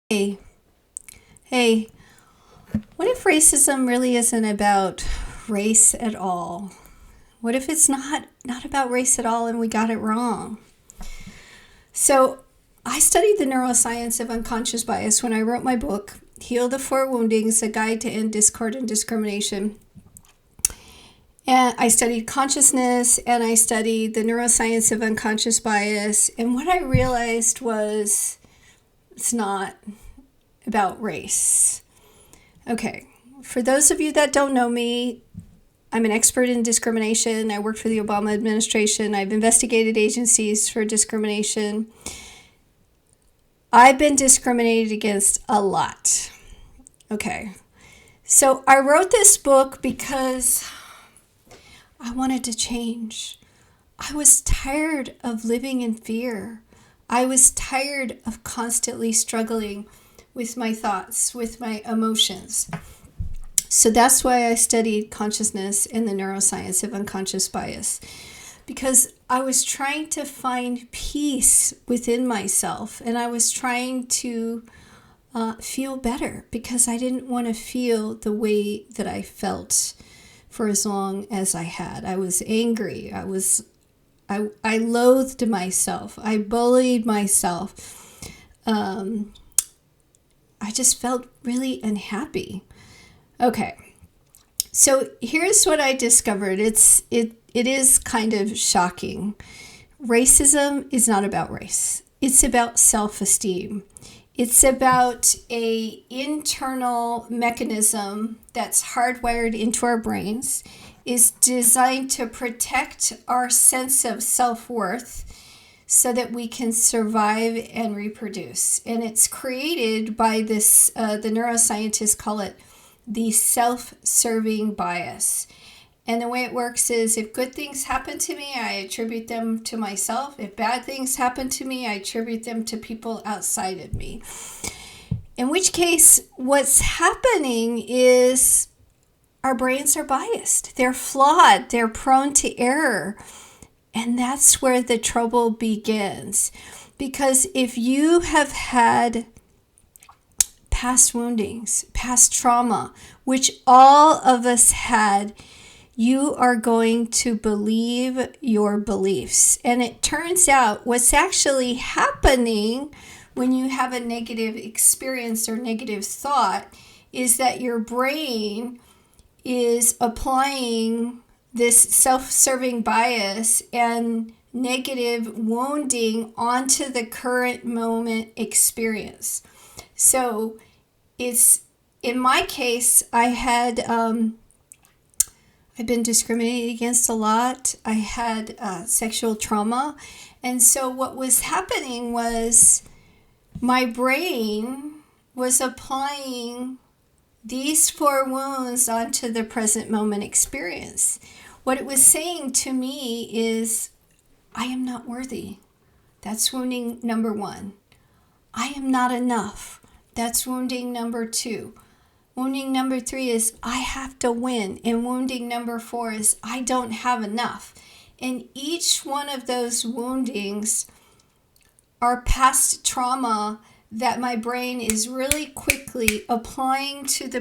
Hey, hey, what if racism really isn't about race at all? What if it's not about race at all and we got it wrong? So, I studied the neuroscience of unconscious bias when I wrote my book, Heal the Four Woundings: A Guide to End Discord and Discrimination. And I studied consciousness and I studied the neuroscience of unconscious bias. And what I realized was it's not about race. Okay, for those of you that don't know me, I'm an expert in discrimination. I worked for the Obama administration. I've investigated agencies for discrimination. I've been discriminated against a lot. Okay, so I wrote this book because I wanted to change. I was tired of living in fear. I was tired of constantly struggling with my thoughts, with my emotions. So that's why I studied consciousness and the neuroscience of unconscious bias, because I was trying to find peace within myself, and I was trying to feel better because I didn't want to feel the way that I felt for as long as I had. I was angry. I loathed myself. I bullied myself. I just felt really unhappy. Okay, so here's what I discovered. It is kind of shocking. Racism is not about race. It's about self-esteem. It's about a internal mechanism that's hardwired into our brains, is designed to protect our sense of self-worth so that we can survive and reproduce. And it's created by this, the neuroscientists call it the self-serving bias. And the way it works is if good things happen to me, I attribute them to myself. If bad things happen to me, I attribute them to people outside of me. In which case, what's happening is our brains are biased. They're flawed. They're prone to error. And that's where the trouble begins. Because if you have had past woundings, past trauma, which all of us had, you are going to believe your beliefs. And it turns out what's actually happening when you have a negative experience or negative thought is that your brain is applying this self-serving bias and negative wounding onto the current moment experience. So it's, in my case, I've been discriminated against a lot. I had sexual trauma. And so what was happening was my brain was applying these four wounds onto the present moment experience. What it was saying to me is, I am not worthy. That's wounding number one. I am not enough. That's wounding number two. Wounding number three is, I have to win. And wounding number four is, I don't have enough. And each one of those woundings are past trauma that my brain is really quickly applying to the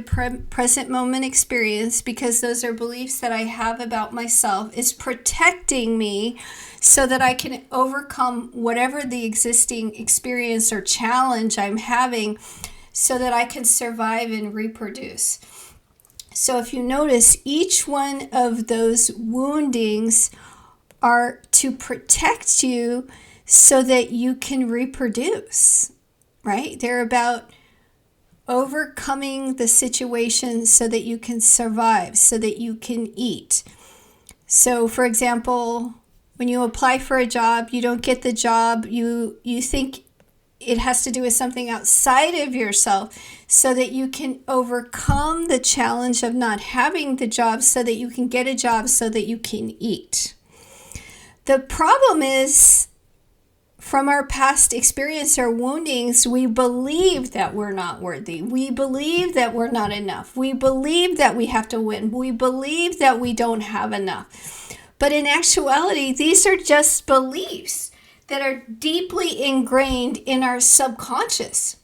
present moment experience, because those are beliefs that I have about myself. It's protecting me so that I can overcome whatever the existing experience or challenge I'm having so that I can survive and reproduce. So if you notice, each one of those woundings are to protect you so that you can reproduce. Right? They're about overcoming the situation so that you can survive, so that you can eat. So, for example, when you apply for a job, you don't get the job, you think it has to do with something outside of yourself so that you can overcome the challenge of not having the job so that you can get a job so that you can eat. The problem is, from our past experience or woundings, we believe that we're not worthy. We believe that we're not enough. We believe that we have to win. We believe that we don't have enough. But in actuality, these are just beliefs that are deeply ingrained in our subconscious.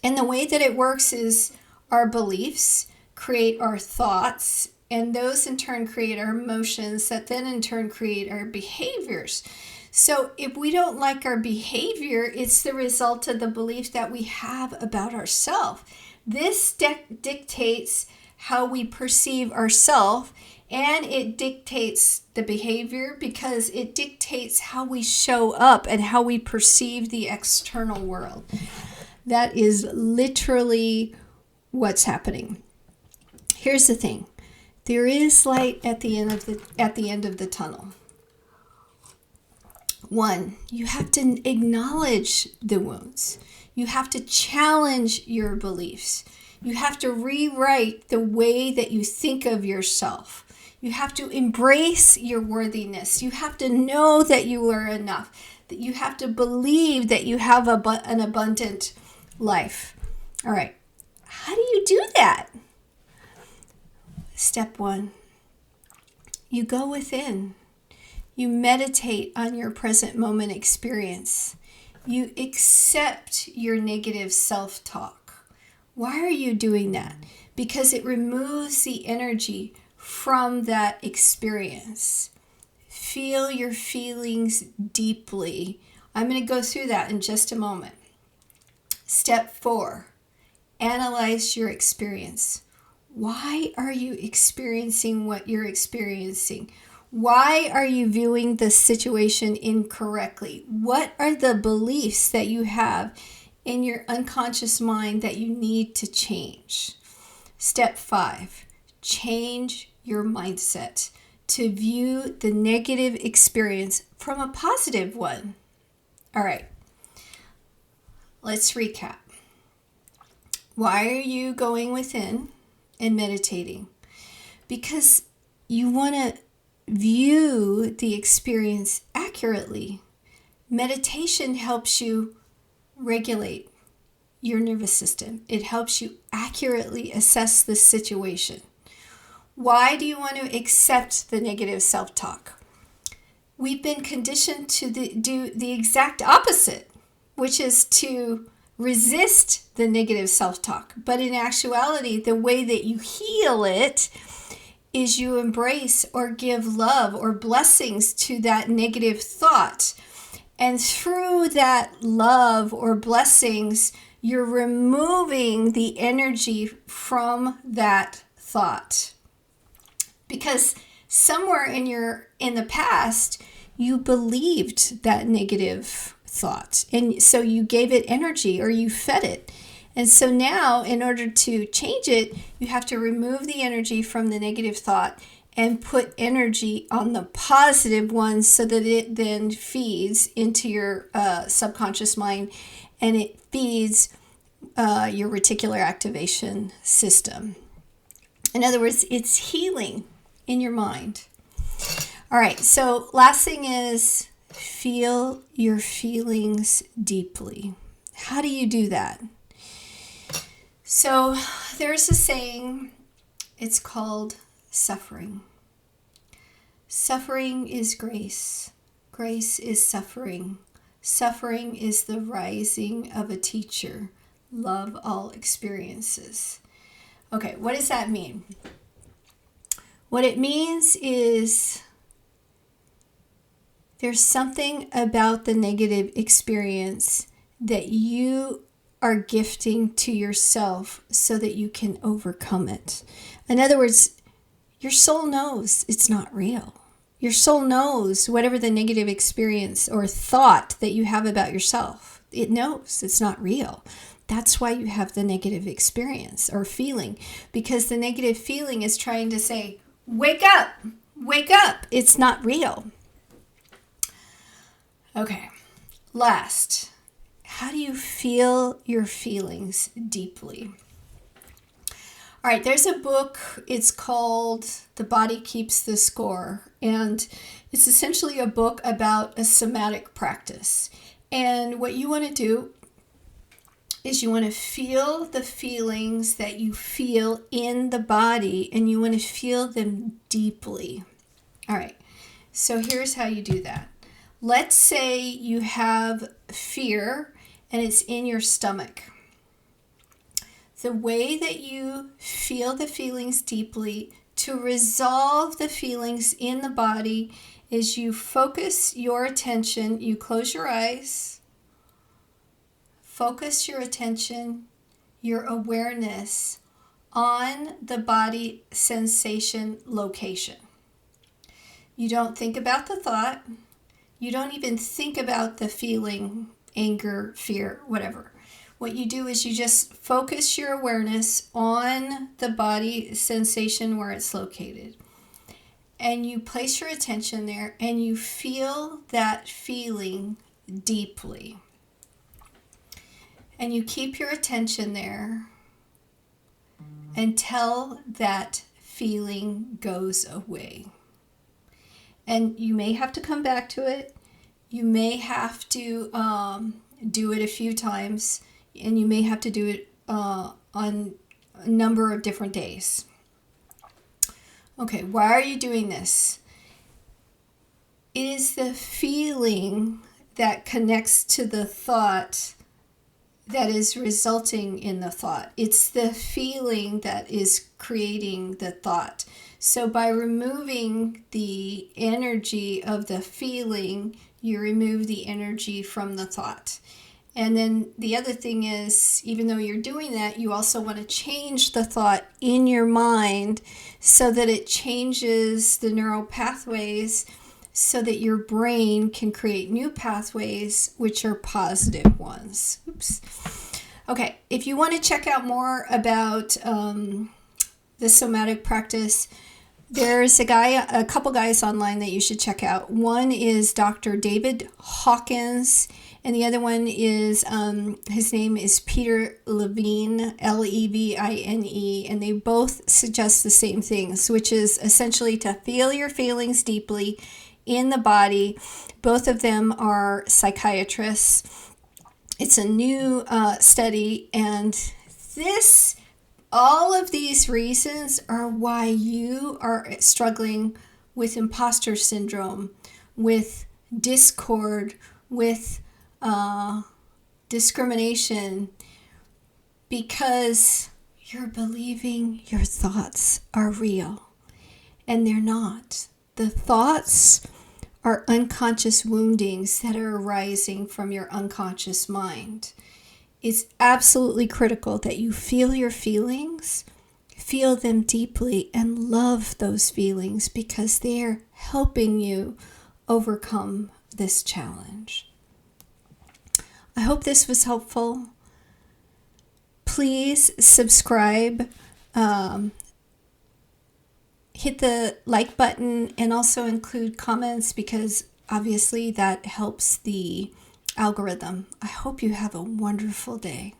And the way that it works is our beliefs create our thoughts, and those in turn create our emotions that then in turn create our behaviors. So if we don't like our behavior, it's the result of the belief that we have about ourselves. This dictates how we perceive ourselves, and it dictates the behavior because it dictates how we show up and how we perceive the external world. That is literally what's happening. Here's the thing. There is light at the end of the tunnel. One, you have to acknowledge the wounds. You have to challenge your beliefs. You have to rewrite the way that you think of yourself. You have to embrace your worthiness. You have to know that you are enough. That you have to believe that you have an abundant life. All right. How do you do that? Step one, you go within. You meditate on your present moment experience. You accept your negative self-talk. Why are you doing that? Because it removes the energy from that experience. Feel your feelings deeply. I'm going to go through that in just a moment. Step 4, analyze your experience. Why are you experiencing what you're experiencing? Why are you viewing the situation incorrectly? What are the beliefs that you have in your unconscious mind that you need to change? Step 5, change your mindset to view the negative experience from a positive one. All right, let's recap. Why are you going within and meditating? Because you want to view the experience accurately. Meditation helps you regulate your nervous system. It helps you accurately assess the situation. Why do you want to accept the negative self-talk? We've been conditioned to do the exact opposite, which is to resist the negative self-talk. But in actuality, the way that you heal it is you embrace or give love or blessings to that negative thought. And through that love or blessings, you're removing the energy from that thought. Because somewhere in the past, you believed that negative thought. And so you gave it energy or you fed it. And so now, in order to change it, you have to remove the energy from the negative thought and put energy on the positive one so that it then feeds into your subconscious mind and it feeds your reticular activation system. In other words, it's healing in your mind. All right, so last thing is feel your feelings deeply. How do you do that? So there's a saying, it's called suffering. Suffering is grace. Grace is suffering. Suffering is the rising of a teacher. Love all experiences. Okay, what does that mean? What it means is there's something about the negative experience that you are gifting to yourself so that you can overcome it. In other words, your soul knows it's not real. Your soul knows whatever the negative experience or thought that you have about yourself, it knows it's not real. That's why you have the negative experience or feeling, because the negative feeling is trying to say, wake up, it's not real. Okay, last. How do you feel your feelings deeply? All right, there's a book. It's called The Body Keeps the Score. And it's essentially a book about a somatic practice. And what you want to do is you want to feel the feelings that you feel in the body, and you want to feel them deeply. All right, so here's how you do that. Let's say you have fear and it's in your stomach. The way that you feel the feelings deeply, to resolve the feelings in the body, is you focus your attention, you close your eyes, focus your attention, your awareness on the body sensation location. You don't think about the thought. You don't even think about the feeling, anger, fear, whatever. What you do is you just focus your awareness on the body sensation where it's located. And you place your attention there and you feel that feeling deeply. And you keep your attention there until that feeling goes away. And you may have to come back to it. You may have to do it a few times. And you may have to do it on a number of different days. Okay, why are you doing this? It is the feeling that connects to the thought that is resulting in the thought. It's the feeling that is creating the thought. So by removing the energy of the feeling, you remove the energy from the thought. And then the other thing is, even though you're doing that, you also want to change the thought in your mind so that it changes the neural pathways so that your brain can create new pathways, which are positive ones. Oops. Okay, if you want to check out more about the somatic practice, there's a couple guys online that you should check out. One is Dr. David Hawkins, and the other one is, his name is Peter Levine, Levine, and they both suggest the same things, which is essentially to feel your feelings deeply in the body. Both of them are psychiatrists. It's a new study, and all of these reasons are why you are struggling with imposter syndrome, with discord, with discrimination, because you're believing your thoughts are real, and they're not. The thoughts are unconscious woundings that are arising from your unconscious mind. It's absolutely critical that you feel your feelings, feel them deeply, and love those feelings because they're helping you overcome this challenge. I hope this was helpful. Please subscribe, hit the like button, and also include comments because obviously that helps the algorithm. I hope you have a wonderful day.